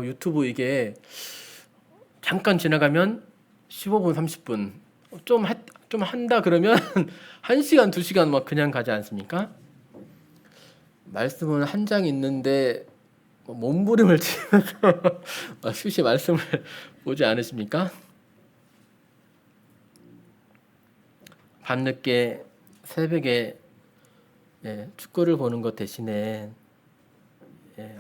[SPEAKER 1] 유튜브 이게 잠깐 지나가면 15분, 30분 좀 한다 그러면 1시간, 2시간 막 그냥 가지 않습니까? 말씀은 한 장 있는데 몸부림을 치면서 수시 말씀을 보지 않으십니까? 밤늦게 새벽에 축구를 보는 것 대신에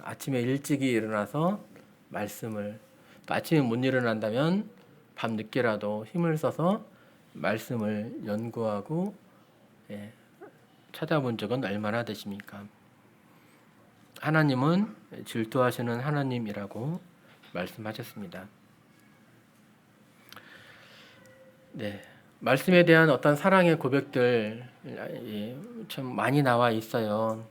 [SPEAKER 1] 아침에 일찍이 일어나서 말씀을, 또 아침에 못 일어난다면 밤늦게라도 힘을 써서 말씀을 연구하고 찾아본 적은 얼마나 되십니까? 하나님은 질투하시는 하나님이라고 말씀하셨습니다. 네, 말씀에 대한 어떤 사랑의 고백들 참 많이 나와 있어요.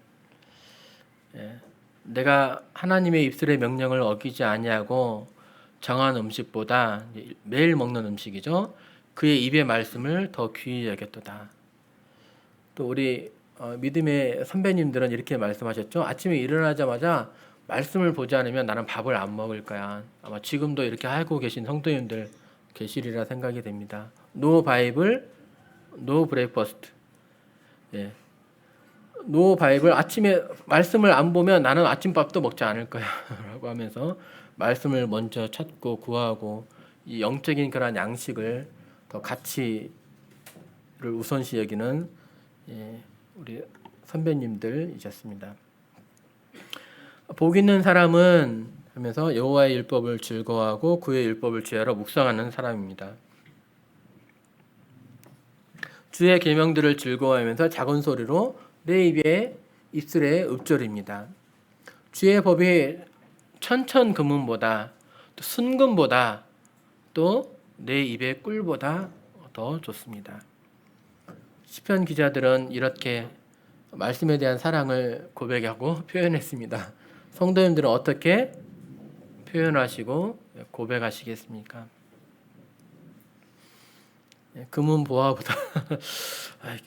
[SPEAKER 1] 예. 내가 하나님의 입술의 명령을 어기지 아니하고 정한 음식보다 매일 먹는 음식이죠. 그의 입의 말씀을 더 귀히 여겼도다. 또 우리 믿음의 선배님들은 이렇게 말씀하셨죠. 아침에 일어나자마자 말씀을 보지 않으면 나는 밥을 안 먹을 거야. 아마 지금도 이렇게 하고 계신 성도님들 계시리라 생각이 됩니다. No Bible, no breakfast. 예. No Bible, 아침에 말씀을 안 보면 나는 아침밥도 먹지 않을 거야 라고 하면서 말씀을 먼저 찾고 구하고 이 영적인 그런 양식을 더 가치를 우선시 여기는 우리 선배님들이셨습니다. 복 있는 사람은 하면서 여호와의 율법을 즐거워하고 그의 율법을 죄하러 묵상하는 사람입니다. 주의 계명들을 즐거워하면서 작은 소리로 내 입에 입술에 읊조립니다. 주의 법이 천천금은보다 또 순금보다 또 내 입의 꿀보다 더 좋습니다. 시편 기자들은 이렇게 말씀에 대한 사랑을 고백하고 표현했습니다. 성도님들은 어떻게 표현하시고 고백하시겠습니까? 금은보화보다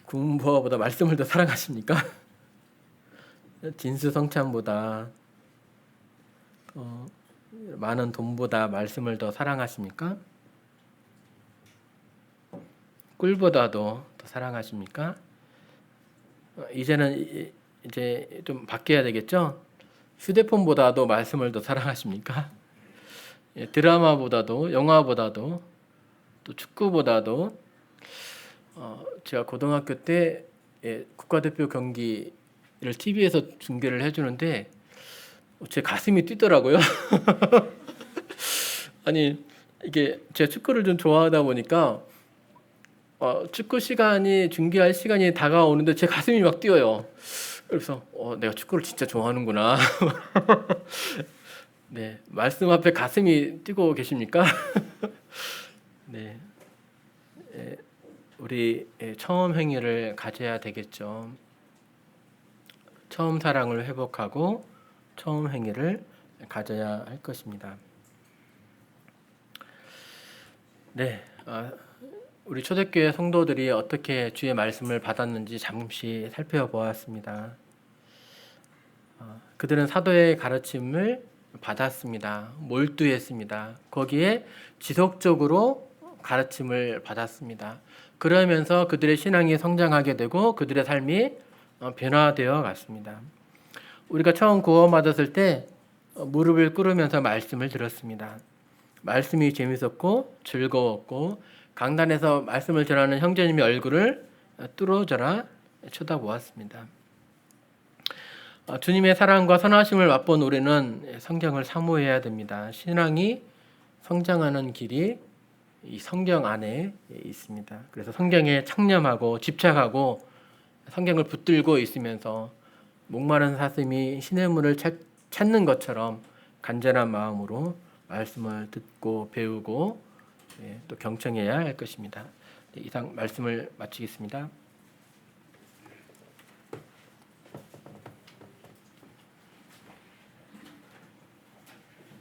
[SPEAKER 1] 금은보화보다 말씀을 더 사랑하십니까? 진수성찬보다 많은 돈보다 말씀을 더 사랑하십니까? 꿀보다도 더 사랑하십니까? 이제는 이제 좀 바뀌어야 되겠죠? 휴대폰보다도 말씀을 더 사랑하십니까? 드라마보다도 영화보다도 또 축구보다도 제가 고등학교 때 국가대표 경기를 TV에서 중계를 해주는데 제 가슴이 뛰더라고요. 아니 이게 제가 축구를 좀 좋아하다 보니까 축구 시간이 중계할 시간이 다가오는데 제 가슴이 막 뛰어요. 그래서 내가 축구를 진짜 좋아하는구나. 네, 말씀 앞에 가슴이 뛰고 계십니까? 네, 우리 처음 행위를 가져야 되겠죠. 처음 사랑을 회복하고 처음 행위를 가져야 할 것입니다. 네, 우리 초대교회 성도들이 어떻게 주의 말씀을 받았는지 잠시 살펴보았습니다. 그들은 사도의 가르침을 받았습니다. 몰두했습니다. 거기에 지속적으로 가르침을 받았습니다. 그러면서 그들의 신앙이 성장하게 되고 그들의 삶이 변화되어 갔습니다. 우리가 처음 구원받았을 때 무릎을 꿇으면서 말씀을 들었습니다. 말씀이 재밌었고 즐거웠고 강단에서 말씀을 전하는 형제님의 얼굴을 뚫어져라 쳐다보았습니다. 주님의 사랑과 선하심을 맛본 우리는 성경을 사모해야 됩니다. 신앙이 성장하는 길이 이 성경 안에 있습니다. 그래서 성경에 창념하고 집착하고 성경을 붙들고 있으면서 목마른 사슴이 시냇물을 찾는 것처럼 간절한 마음으로 말씀을 듣고 배우고 또 경청해야 할 것입니다. 이상 말씀을 마치겠습니다.